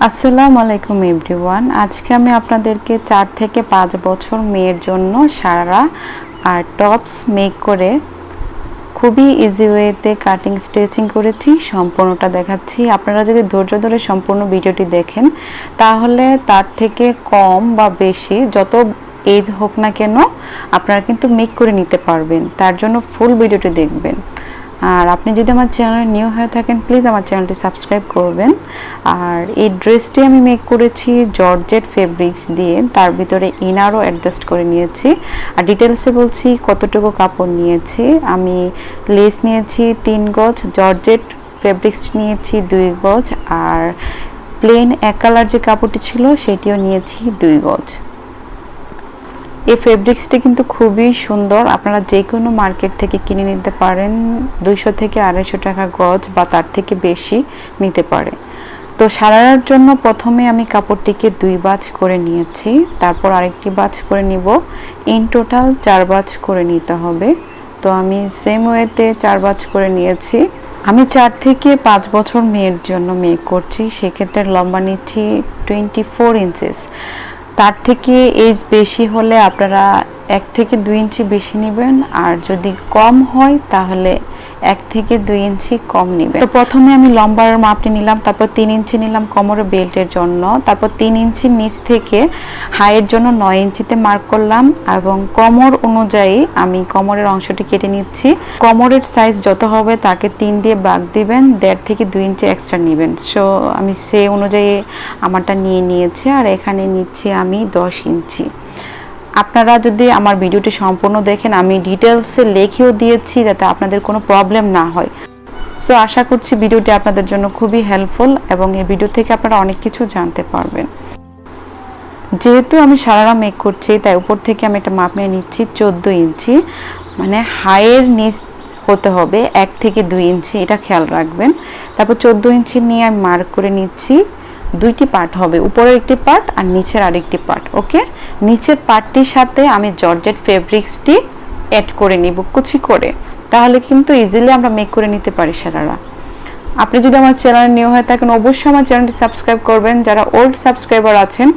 আসসালামু আলাইকুম এভরিওয়ান। আজকে আমি আপনাদেরকে 4 থেকে 5 বছর মেয়ের জন্য সারারা আর টপস মেক করে খুবই ইজি ওয়েতে কাটিং স্টিচিং করেছি, সম্পূর্ণটা দেখাচ্ছি। আপনারা যদি ধৈর্য ধরে সম্পূর্ণ ভিডিওটি দেখেন তাহলে তার থেকে কম বা বেশি যত এজ হোক না কেন আপনারা কিন্তু মেক করে নিতে পারবেন। তার জন্য ফুল ভিডিওটি দেখবেন। আর আপনি যদি আমার চ্যানেলে নিউ হয়ে থাকেন প্লিজ আমার চ্যানেলটি সাবস্ক্রাইব করবেন। আর এই ড্রেসটি আমি মেক করেছি জর্জেট ফেব্রিক্স দিয়ে, তার ভিতরে ইনারও অ্যাডজাস্ট করে নিয়েছি। আর ডিটেলসে বলছি কতটুকু কাপড় নিয়েছি। আমি লেস নিয়েছি 3 গজ, জর্জেট ফেব্রিক্স নিয়েছি 2 গজ, আর প্লেন এক কালার যে কাপড়টি ছিল সেটিও নিয়েছি 2 গজ। এই ফেব্রিক্সটি কিন্তু খুবই সুন্দর, আপনারা যে কোনো মার্কেট থেকে কিনে নিতে পারেন। 200 থেকে 250 টাকা গজ বা তার থেকে বেশি নিতে পারে। তো সারারার জন্য প্রথমে আমি কাপড়টিকে 2 বাজ করে নিয়েছি, তারপর আরেকটি বাজ করে নিব। ইন টোটাল 4 বাজ করে নিতে হবে। তো আমি সেম ওয়েতে 4 বাজ করে নিয়েছি। আমি 4 থেকে 5 বছর মেয়ের জন্য মেক করছি, সেক্ষেত্রে লম্বা নিচ্ছি 24 ইঞ্চেস। তার থেকে এজ বেশি হলে আপনারা 1 থেকে 2 ইঞ্চি বেশি নেবেন, আর যদি কম হয় তাহলে 1 থেকে 2 ইঞ্চি কম নেবেন। তো প্রথমে আমি লম্বার মাপটি নিলাম, তারপর 3 ইঞ্চি নিলাম কোমরের বেল্টের জন্য, তারপর 3 ইঞ্চি নিচ থেকে হাইয়ের জন্য 9 ইঞ্চিতে মার্ক করলাম, এবং কোমর অনুযায়ী আমি কোমরের অংশটি কেটে নিচ্ছি। কোমরের সাইজ যত হবে তাকে 3 দিয়ে ভাগ দিবেন, 1.5 থেকে 2 ইঞ্চি এক্সট্রা নেবেন। সো আমি সেই অনুযায়ী আমারটা নিয়ে নিয়েছি, আর এখানে নিচ্ছি আমি 10 ইঞ্চি। আপনারা যদি আমার ভিডিওটি সম্পূর্ণ দেখেন, আমি ডিটেলসে লিখেও দিয়েছি যাতে আপনাদের কোনো প্রবলেম না হয়। সো আশা করছি ভিডিওটি আপনাদের জন্য খুবই হেল্পফুল, এবং এই ভিডিও থেকে আপনারা অনেক কিছু জানতে পারবেন। যেহেতু আমি সারারা মেক করছি তাই উপর থেকে আমি একটা মাপ নিয়ে নিচ্ছি 14 ইঞ্চি, মানে হাইয়ের নিচ হতে হবে 1 থেকে 2 ইঞ্চি, এটা খেয়াল রাখবেন। তারপর 14 ইঞ্চি নিয়ে আমি মার্ক করে নিচ্ছি। 2টি পার্ট হবে, উপরের একটি পার্ট আর নিচের আরেকটি পার্ট। ওকে, নিচের পার্টটির সাথে আমি জর্জেট ফেব্রিক্সটি অ্যাড করে নিব কুচি করে, তাহলে কিন্তু ইজিলি আমরা মেক করে নিতে পারি সারারা। আপনি যদি আমার চ্যানেলে নিউ হয়ে থাকেন অবশ্যই আমার চ্যানেলটি সাবস্ক্রাইব করবেন। যারা ওল্ড সাবস্ক্রাইবার আছেন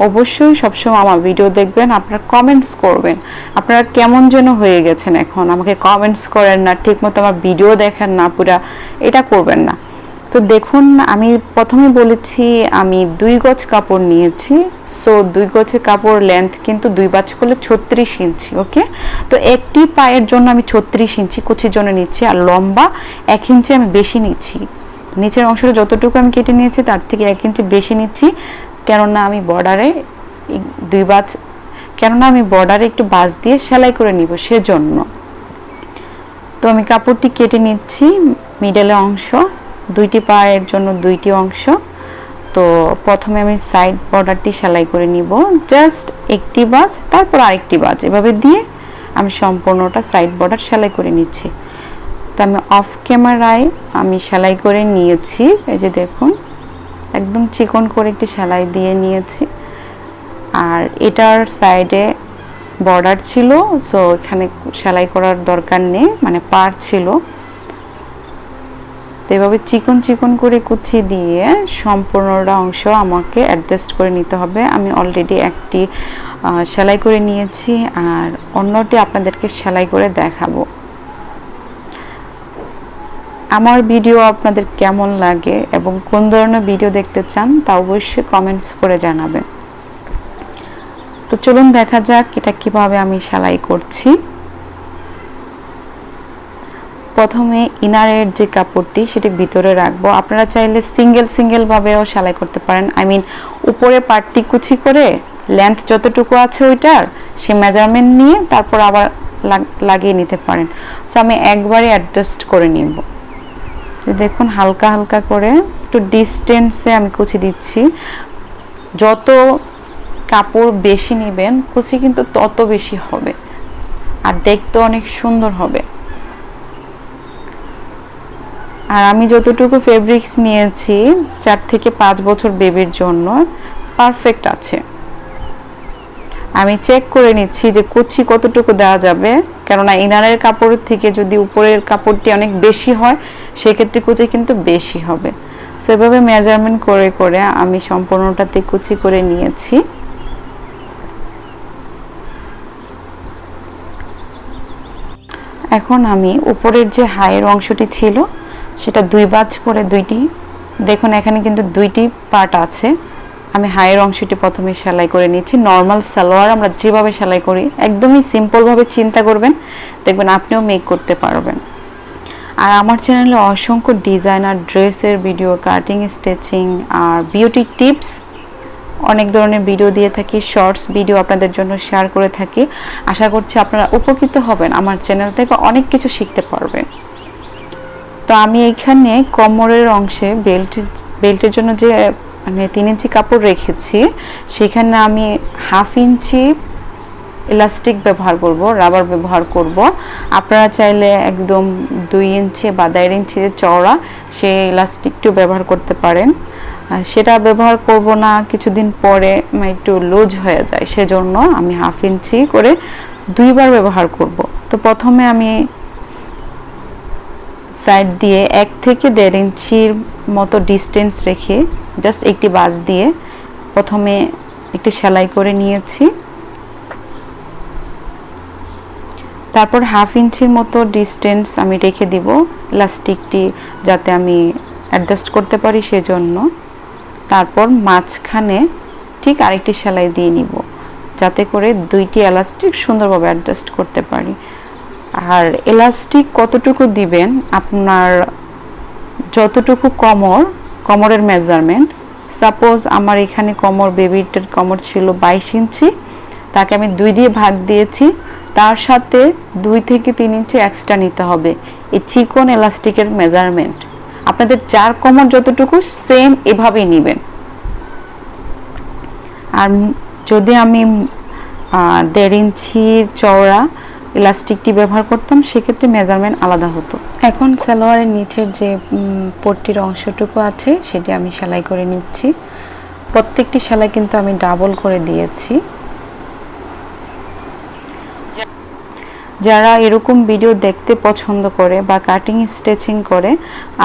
অবশ্যই সবসময় আমার ভিডিও দেখবেন, আপনারা কমেন্টস করবেন আপনারা কেমন যেন হয়ে গেছেন এখন, আমাকে কমেন্টস করেন না, ঠিকমতো আমার ভিডিও দেখেন না, পুরা এটা করবেন না। তো দেখুন, আমি প্রথমে বলেছি আমি 2 গজ কাপড় নিয়েছি। সো 2 গজের কাপড় লেন্থ কিন্তু 2 বাজ করলে 36 ইঞ্চি। ওকে, তো একটি পায়ের জন্য আমি 36 ইঞ্চি কুচির জন্য নিচ্ছি, আর লম্বা 1 ইঞ্চি আমি বেশি নিচ্ছি। নিচের অংশটা যতটুকু আমি কেটে নিয়েছি তার থেকে 1 ইঞ্চি বেশি নিচ্ছি, কেননা আমি বর্ডারে একটু বাজ দিয়ে সেলাই করে নিব সেজন্য। তো আমি কাপড়টি কেটে নিচ্ছি, মিডলের অংশ 2টি পায়ের জন্য 2টি অংশ। তো প্রথমে আমি সাইড বর্ডারটি সেলাই করে নিব, জাস্ট একটি বাজ তারপর আরেকটি বাজ, এভাবে দিয়ে আমি সম্পূর্ণটা সাইড বর্ডার সেলাই করে নিচ্ছি। তো আমি অফ ক্যামেরায় আমি সেলাই করে নিয়েছি, এই যে দেখুন একদম চিকন করে একটি সেলাই দিয়ে নিয়েছি। আর এটার সাইডে বর্ডার ছিল, সো এখানে সেলাই করার দরকার নেই, মানে পার ছিল। তো এভাবে চিকন চিকন করে কুচি দিয়ে সম্পূর্ণটা অংশ আমাকে অ্যাডজাস্ট করে নিতে হবে। আমি অলরেডি একটি সেলাই করে নিয়েছি, আর অন্যটি আপনাদেরকে সেলাই করে দেখাবো। আমার ভিডিও আপনাদের কেমন লাগে এবং কোন ধরনের ভিডিও দেখতে চান তা অবশ্যই কমেন্টস করে জানাবেন। তো চলুন দেখা যাক এটা কিভাবে আমি সেলাই করছি। প্রথমে ইনারের যে কাপড়টি সেটি ভিতরে রাখবো। আপনারা চাইলে সিঙ্গেল ভাবেও সেলাই করতে পারেন, উপরে পার্টটি কুচি করে লেন্থ যতটুকু আছে ওইটার সে মেজারমেন্ট নিয়ে তারপর আবার লাগিয়ে নিতে পারেন। সো আমি একবারে অ্যাডজাস্ট করে নিব। দেখুন হালকা হালকা করে একটু ডিস্টেন্সে আমি কুচি দিচ্ছি। যত কাপড় বেশি নেবেন কুচি কিন্তু তত বেশি হবে, আর দেখতে অনেক সুন্দর হবে। আর আমি যতটুকু ফেব্রিক্স নিয়েছি 4 থেকে 5 বছর বেবির জন্য পারফেক্ট আছে। আমি চেক করে নিচ্ছি যে কুচি কতটুকু দেওয়া যাবে, কেননা ইনারের কাপড়ের থেকে যদি উপরের কাপড়টি অনেক বেশি হয় সেক্ষেত্রে কুচি কিন্তু বেশি হবে। এভাবে মেজারমেন্ট করে করে আমি সম্পূর্ণটাতে কুচি করে নিয়েছি। এখন আমি উপরের যে হাইয়ের অংশটি ছিল সেটা 2 ভাঁজ করে দুইটি, দেখুন এখানে কিন্তু দুইটি পার্ট আছে। আমি হাইয়ের অংশটি প্রথমে সেলাই করে নিচ্ছি। নর্মাল সালোয়ার আমরা যেভাবে সেলাই করি একদমই সিম্পলভাবে চিন্তা করবেন, দেখবেন আপনিও মেক করতে পারবেন। আর আমার চ্যানেলে অসংখ্য ডিজাইনার ড্রেসের ভিডিও, কাটিং, স্টিচিং আর বিউটি টিপস অনেক ধরনের ভিডিও দিয়ে থাকি, শর্টস ভিডিও আপনাদের জন্য শেয়ার করে থাকি। আশা করছি আপনারা উপকৃত হবেন, আমার চ্যানেল থেকে অনেক কিছু শিখতে পারবেন। তো আমি এইখানে কোমরের অংশে বেল্টের জন্য যে মানে 3 ইঞ্চি কাপড় রেখেছি, সেখানে আমি 1/2 ইঞ্চি ইলাস্টিক ব্যবহার করব, রাবার ব্যবহার করব। আপনারা চাইলে একদম 2 ইঞ্চি বা 1.5 ইঞ্চি চওড়া সেই ইলাস্টিকটিও ব্যবহার করতে পারেন। সেটা ব্যবহার করব না, কিছুদিন পরে একটু লুজ হয়ে যায়, সেজন্য আমি 1/2 ইঞ্চি করে 2 বার ব্যবহার করব। তো প্রথমে আমি সাইড দিয়ে 1 থেকে 1.5 ইঞ্চির মতো ডিস্টেন্স রেখে জাস্ট একটি ভাঁজ দিয়ে প্রথমে একটি সেলাই করে নিয়েছি। তারপর 1/2 ইঞ্চির মতো ডিস্টেন্স আমি রেখে দিব ইলাস্টিকটি যাতে আমি অ্যাডজাস্ট করতে পারি সেজন্য। তারপর মাঝখানে ঠিক আরেকটি সেলাই দিয়ে নিব যাতে করে দুইটি ইলাস্টিক সুন্দরভাবে অ্যাডজাস্ট করতে পারি। আর ইলাস্টিক কতটুকু দিবেন, আপনার যতটুকু কোমরের মেজারমেন্ট, সাপোজ আমার এখানে বেবিটার কোমর ছিল 22 ইঞ্চি, তাকে আমি 2 দিয়ে ভাগ দিয়েছি, তার সাথে 2 থেকে 3 ইঞ্চি এক্সট্রা নিতে হবে এই চিকন ইলাস্টিকের মেজারমেন্ট। আপনাদের যার কোমর যতটুকু সেম এভাবেই নেবেন। আর যদি আমি 1.5 ইঞ্চির চওড়া ইলাস্টিকটি ব্যবহার করতাম সেক্ষেত্রে মেজারমেন্ট আলাদা হতো। এখন সালোয়ারের নিচের যে পট্টির অংশটুকু আছে সেটি আমি সেলাই করে নিচ্ছি। প্রত্যেকটি সেলাই কিন্তু আমি ডাবল করে দিয়েছি। যারা এরকম ভিডিও দেখতে পছন্দ করে বা কাটিং স্টিচিং করে,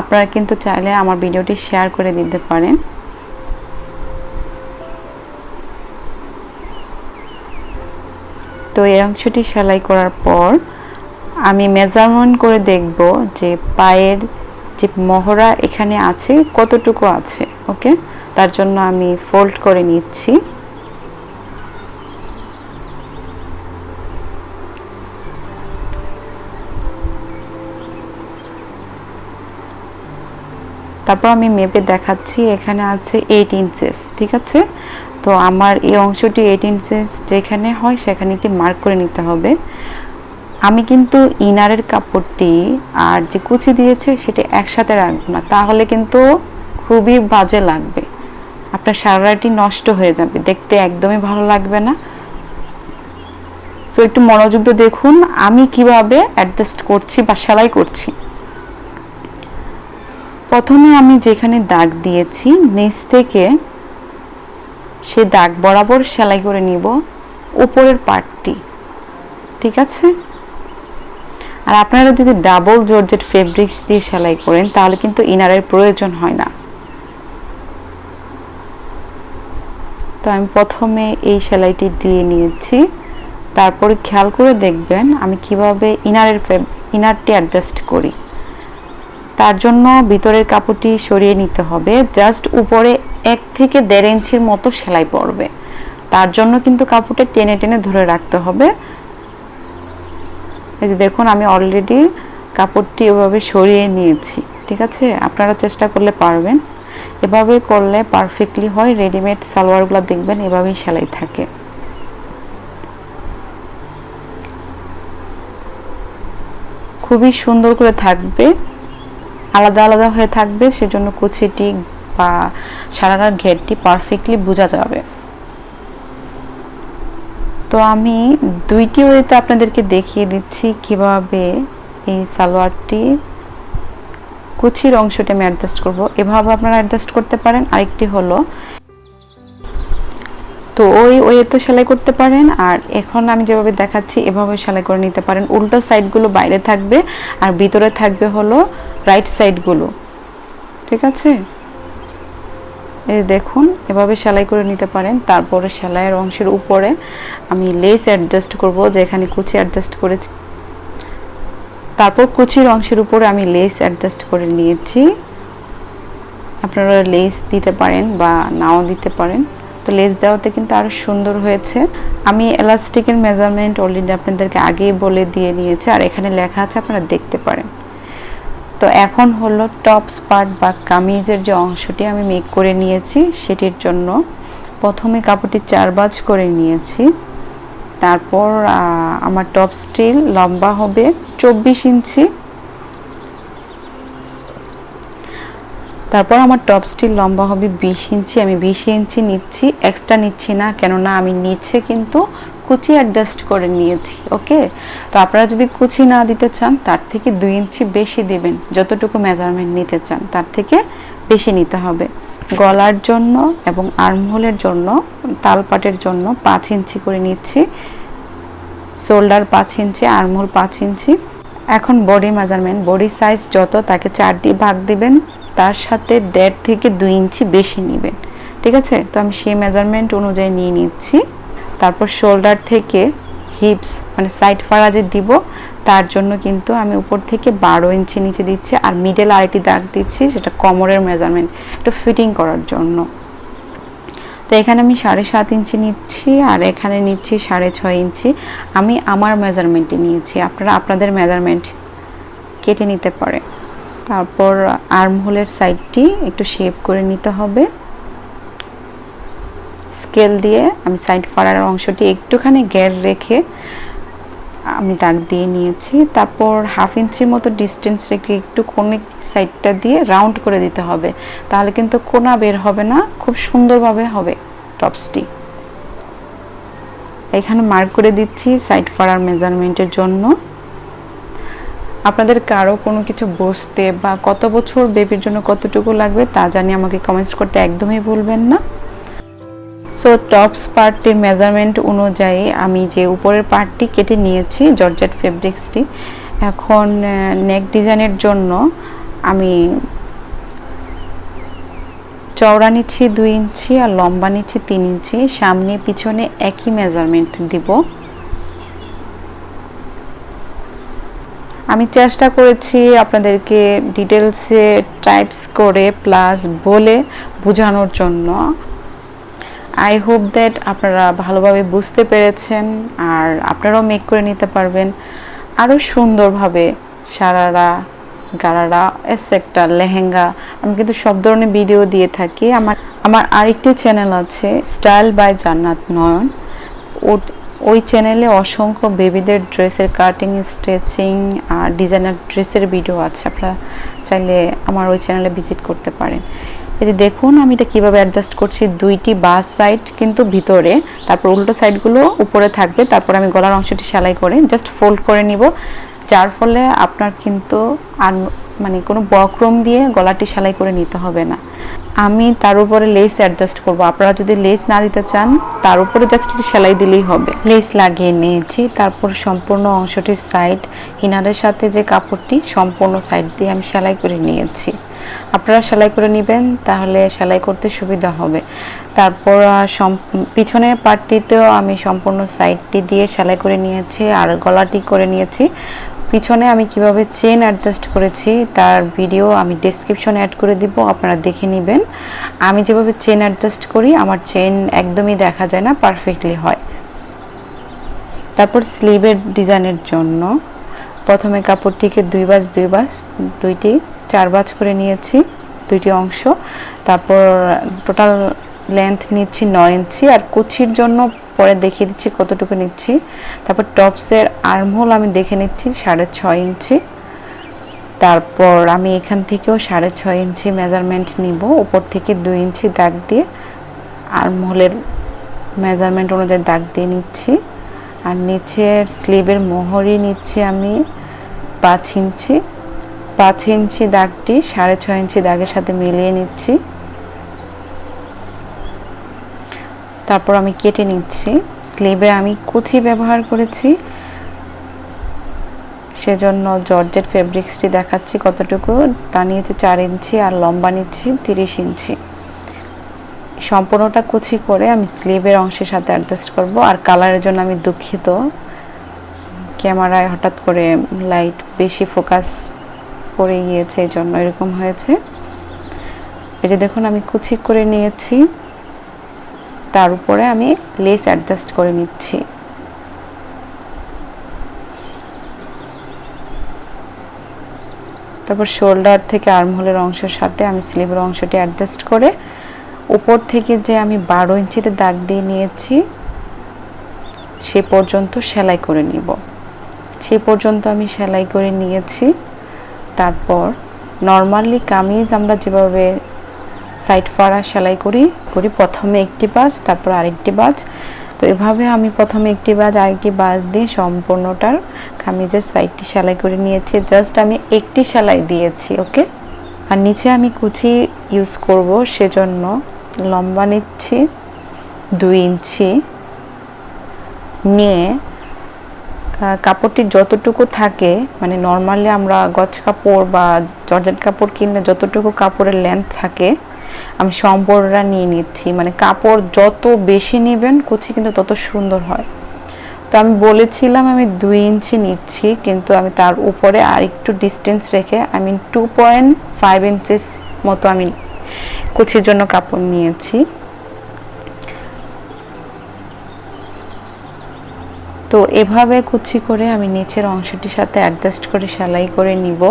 আপনারা কিন্তু চাইলে আমার ভিডিওটি শেয়ার করে দিতে পারেন। তো এই অংশটি সেলাই করার পর আমি মেজারমেন্ট করে দেখব যে পায়ের যে মহড়া এখানে আছে কতটুকু আছে। ওকে, তার জন্য আমি ফোল্ড করে নিচ্ছি। তারপর আমি মেপে দেখাচ্ছি, এখানে আছে 8 ইঞ্চেস, ঠিক আছে। তো আমার এই অংশটি 8 ইঞ্চেস যেখানে হয় সেখানে একটি মার্ক করে নিতে হবে। আমি কিন্তু ইনারের কাপড়টি আর যে কুচি দিয়েছে সেটা একসাথে রাখবো না, তাহলে কিন্তু খুবই বাজে লাগবে, আপনার শাড়িটি নষ্ট হয়ে যাবে, দেখতে একদমই ভালো লাগবে না। সো একটু মনোযোগ দিয়ে দেখুন আমি কিভাবে অ্যাডজাস্ট করছি বা সেলাই করছি। প্রথমে আমি যেখানে দাগ দিয়েছি নিচ থেকে সে দাগ বরাবর সেলাই করে নিব উপরের পার্টটি, ঠিক আছে। আর আপনারা যদি ডাবল জর্জেট ফেব্রিক্স দিয়ে সেলাই করেন তাহলে কিন্তু ইনারের প্রয়োজন হয় না। তো আমি প্রথমে এই সেলাইটি দিয়ে নিয়েছি, তারপরে খেয়াল করে দেখবেন আমি কিভাবে ইনারটি অ্যাডজাস্ট করি। তার জন্য ভিতরের কাপড়টি সরিয়ে নিতে হবে, জাস্ট উপরে 1 থেকে 1.5 ইঞ্চির মতো সেলাই পড়বে, তার জন্য কিন্তু কাপড়টা টেনে টেনে ধরে রাখতে হবে। এই যে দেখুন আমি অলরেডি কাপড়টি এভাবে সরিয়ে নিয়েছি, ঠিক আছে। আপনারা চেষ্টা করলে পারবেন, এভাবে করলে পারফেক্টলি হয়। রেডিমেড সালোয়ারগুলো দেখবেন এভাবেই সেলাই থাকে। খুবই সুন্দর করে থাকবে, আলাদা আলাদা হয়ে থাকবে, সেজন্য কুচিটি বা শাড়ার ঘেরটি পারফেক্টলি বোঝা যাবে। তো আমি 2টি ওয়েতে আপনাদেরকে দেখিয়ে দিচ্ছি কিভাবে এই সালোয়ারটি কুচির অংশটি আমি অ্যাডজাস্ট করব। এভাবে আপনারা অ্যাডজাস্ট করতে পারেন। আরেকটি হলো, তো ওই ওয়েতে সেলাই করতে পারেন, আর এখন আমি যেভাবে দেখাচ্ছি এভাবে সেলাই করে নিতে পারেন। উল্টো সাইডগুলো বাইরে থাকবে আর ভিতরে থাকবে হলো রাইট সাইডগুলো, ঠিক আছে। এই দেখুন এভাবে সেলাই করে নিতে পারেন। তারপরে সেলাইয়ের অংশের উপরে আমি লেস অ্যাডজাস্ট করব, যেখানে কুচি অ্যাডজাস্ট করেছি। তারপর কুচির অংশের উপরে আমি লেস অ্যাডজাস্ট করে নিয়েছি। আপনারা লেস দিতে পারেন বা নাও দিতে পারেন। তো লেস দেওয়াতে কিন্তু আরো সুন্দর হয়েছে। আমি এলাস্টিকের মেজারমেন্ট অলরেডি আপনাদেরকে আগেই বলে দিয়ে নিয়েছি, আর এখানে লেখা আছে, আপনারা দেখতে পারেন। তো এখন হলো টপস পার্ট বা কামিজের যে অংশটি আমি মেক করে নিয়েছি সেটির জন্য প্রথমে কাপড়টি 4 ভাঁজ করে নিয়েছি। তারপর আমার টপ স্টিল লম্বা হবে 24 ইঞ্চি। তারপর আমার টপ স্টিল লম্বা হবে 20 ইঞ্চি। আমি 20 ইঞ্চি নিচ্ছি, এক্সট্রা নিচ্ছি না, কেননা আমি নিচে কিন্তু কুচি অ্যাডজাস্ট করে নিয়েছি। ওকে, তো আপনারা যদি কুচি না দিতে চান তার থেকে 2 ইঞ্চি বেশি দিবেন। যতটুকু মেজারমেন্ট নিতে চান তার থেকে বেশি নিতে হবে। গলার জন্য এবং আর্মহোলের জন্য, তালপাটের জন্য 5 ইঞ্চি করে নিচ্ছি। শোল্ডার 5 ইঞ্চি, আর্মহোল 5 ইঞ্চি। এখন বডি মেজারমেন্ট, বডি সাইজ যত তাকে 4 দিয়ে ভাগ দিবেন, তার সাথে 1.5 থেকে 2 ইঞ্চি বেশি নেবেন। ঠিক আছে, তো আমি সেই মেজারমেন্ট অনুযায়ী নিয়ে নিচ্ছি। তারপর শোল্ডার থেকে হিপস মানে সাইড ফাড়া যে দিব তার জন্য কিন্তু আমি উপর থেকে 12 ইঞ্চি নিচে দিচ্ছি, আর মিডল আরেকটি দাগ দিচ্ছি, সেটা কোমরের মেজারমেন্ট একটু ফিটিং করার জন্য। তো এখানে আমি 7.5 ইঞ্চি নিচ্ছি, আর এখানে নিচ্ছি 6.5 ইঞ্চি। আমি আমার মেজারমেন্টে নিয়েছি, আপনারা আপনাদের মেজারমেন্ট কেটে নিতে পারেন। তারপর আর্মহোলের সাইডটি একটু শেপ করে নিতে হবে। স্কেল দিয়ে আমি সাইড ফাড়ার অংশটি একটুখানি গ্যাপ রেখে আমি দাগ দিয়ে নিয়েছি। তারপর 1/2 ইঞ্চির মতো ডিস্টেন্স রেখে একটু কোণের সাইডটা দিয়ে রাউন্ড করে দিতে হবে, তাহলে কিন্তু কোণা বের হবে না, খুব সুন্দরভাবে হবে টপসটি। এখানে মার্ক করে দিচ্ছি সাইড ফাড়ার মেজারমেন্টের জন্য। আপনাদের কারো কোনো কিছু বুঝতে বা কত বছর বেবির জন্য কতটুকু লাগবে তা জানি আমাকে কমেন্টস করতে একদমই ভুলবেন না। সো টপস পার্টটির মেজারমেন্ট অনুযায়ী আমি যে উপরের পার্টটি কেটে নিয়েছি জর্জেট ফেব্রিক্সটি। এখন নেক ডিজাইনের জন্য আমি চওড়া নিচ্ছি 2 ইঞ্চি আর লম্বা নিচ্ছি 3 ইঞ্চি। সামনে পিছনে একই মেজারমেন্ট দিব। আমি চেষ্টা করেছি আপনাদেরকে ডিটেলসে টাইপস করে প্লাস বলে বোঝানোর জন্য। আই হোপ দ্যাট আপনারা ভালোভাবে বুঝতে পেরেছেন, আর আপনারাও মেক করে নিতে পারবেন আরও সুন্দরভাবে। শারারা, গারারা, এসেক্টা, লেহেঙ্গা, আমি কিন্তু সব ধরনের ভিডিও দিয়ে থাকি। আমার আরেকটি চ্যানেল আছে স্টাইল বাই জান্নাত নয়ন, ওই চ্যানেলে অসংখ্য বেবিদের ড্রেসের কাটিং, স্টিচিং আর ডিজাইনার ড্রেসের ভিডিও আছে, আপনারা চাইলে আমার ওই চ্যানেলে ভিজিট করতে পারেন। এই যে দেখুন আমি এটা কীভাবে অ্যাডজাস্ট করছি, 2টি বাস সাইড কিন্তু ভিতরে, তারপর উল্টো সাইডগুলো উপরে থাকবে। তারপর আমি গলার অংশটি সেলাই করে জাস্ট ফোল্ড করে নিব, যার ফলে আপনার কিন্তু আর মানে কোনো বক্রম দিয়ে গলাটি সেলাই করে নিতে হবে না। আমি তার উপরে লেস অ্যাডজাস্ট করব, আপনারা যদি লেস না দিতে চান তার উপরে জাস্ট সেলাই দিলেই হবে। লেস লাগিয়ে নিয়েছি, তারপর সম্পূর্ণ অংশটির সাইড ইনারের সাথে যে কাপড়টি সম্পূর্ণ সাইড দিয়ে আমি সেলাই করে নিয়েছি। আপনারা সেলাই করে নেবেন, তাহলে সেলাই করতে সুবিধা হবে। তারপর পিছনের পার্টটিতেও আমি সম্পূর্ণ সাইডটি দিয়ে সেলাই করে নিয়েছি, আর গলাটি করে নিয়েছি। পিছনে আমি কিভাবে চেন অ্যাডজাস্ট করেছি তার ভিডিও আমি ডেসক্রিপশনে অ্যাড করে দিব, আপনারা দেখে নেবেন। আমি যেভাবে চেন অ্যাডজাস্ট করি আমার চেন একদমই দেখা যায় না, পারফেক্টলি হয়। তারপর স্লিভের ডিজাইনের জন্য প্রথমে কাপড়টিকে 2 ভাঁজ 2 ভাঁজ 2টি 4 ভাঁজ করে নিয়েছি 2টি অংশ। তারপর টোটাল লেন্থ নিচ্ছি 9 ইঞ্চি, আর কুচির জন্য পরে দেখিয়ে দিচ্ছি কতটুকু নিচ্ছি। তারপর টপসের আর্মহোল আমি দেখে নিচ্ছি 6.5 ইঞ্চি। তারপর আমি এখান থেকেও 6.5 ইঞ্চি মেজারমেন্ট নিব, উপর থেকে 2 ইঞ্চি দাগ দিয়ে আর্মহোলের মেজারমেন্ট অনুযায়ী দাগ দিয়ে নিচ্ছি। আর নিচের স্লিভের মোহরি নিচ্ছি আমি 5 ইঞ্চি। 5 ইঞ্চি দাগটি 6.5 ইঞ্চি দাগের সাথে মিলিয়ে নিচ্ছি। তারপর আমি কেটে নিচ্ছি। স্লিভে আমি কুচি ব্যবহার করেছি, সেজন্য জর্জেট ফেব্রিক্সটি দেখাচ্ছি কতটুকু। তা নিয়েছি 4 ইঞ্চি, আর লম্বা নিচ্ছি 30 ইঞ্চি। সম্পূর্ণটা কুচি করে আমি স্লিভের অংশের সাথে অ্যাডজাস্ট করব। আর কালারের জন্য আমি দুঃখিত, ক্যামেরায় হঠাৎ করে লাইট বেশি ফোকাস পড়ে গিয়েছে, এই জন্য এরকম হয়েছে। এই যে দেখুন আমি কুচি করে নিয়েছি, তার উপরে আমি লেস অ্যাডজাস্ট করে নিচ্ছি। তারপর শোল্ডার থেকে আর্মহোলের অংশের সাথে আমি স্লিভের অংশটি অ্যাডজাস্ট করে উপর থেকে যে আমি 12 ইঞ্চিতে দাগ দিয়ে নিয়েছি সে পর্যন্ত সেলাই করে নিব। সেই পর্যন্ত আমি সেলাই করে নিয়েছি। তারপর নর্মালি কামিজ আমরা যেভাবে সাইড ফাড়া সেলাই করি প্রথমে একটি ভাঁজ তারপর আরেকটি ভাঁজ, তো এভাবে আমি প্রথমে একটি ভাঁজ আরেকটি ভাঁজ দিয়ে সম্পূর্ণটার কামিজের সাইডটি সেলাই করে নিয়েছি। জাস্ট আমি একটি সেলাই দিয়েছি, ওকে। আর নিচে আমি কুচি ইউজ করব, সেজন্য লম্বা নিচ্ছি 2 ইঞ্চি, নিয়ে কাপড়টি যতটুকু থাকে, মানে নর্মালি আমরা গজ কাপড় বা জর্জেট কাপড় কিনলে যতটুকু কাপড়ের লেন্থ থাকে আমি সম্পূর্ণটা নিয়ে নিচ্ছি। মানে কাপড় যত বেশি নেবেন কুচি কিন্তু তত সুন্দর হয়। তো আমি বলেছিলাম আমি 2 ইঞ্চি নিচ্ছি, কিন্তু আমি তার উপরে আর একটু ডিস্টেন্স রেখে আমি 2.5 ইঞ্চিস মতো আমি কুচির জন্য কাপড় নিয়েছি। তো এভাবে কুচি করে আমি নিচের অংশটির সাথে অ্যাডজাস্ট করে সেলাই করে নিব।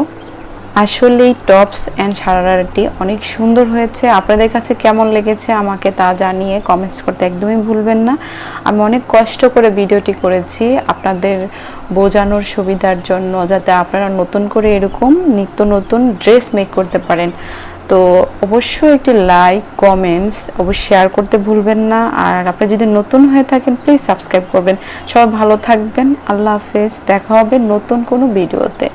আসলে এই টপস অ্যান্ড শারারাটি অনেক সুন্দর হয়েছে। আপনাদের কাছে কেমন লেগেছে আমাকে তা জানিয়ে কমেন্টস করতে একদমই ভুলবেন না। আমি অনেক কষ্ট করে ভিডিওটি করেছি আপনাদের বোঝানোর সুবিধার জন্য, যাতে আপনারা নতুন করে এরকম নিত্য নতুন ড্রেস মেক করতে পারেন। তো অবশ্যই একটি লাইক কমেন্টস অবশ্যই শেয়ার করতে ভুলবেন না। আর আপনি যদি নতুন হয়ে থাকেন প্লিজ সাবস্ক্রাইব করবেন। সবাই ভালো থাকবেন, আল্লাহ হাফেজ, দেখা হবে নতুন কোনো ভিডিওতে।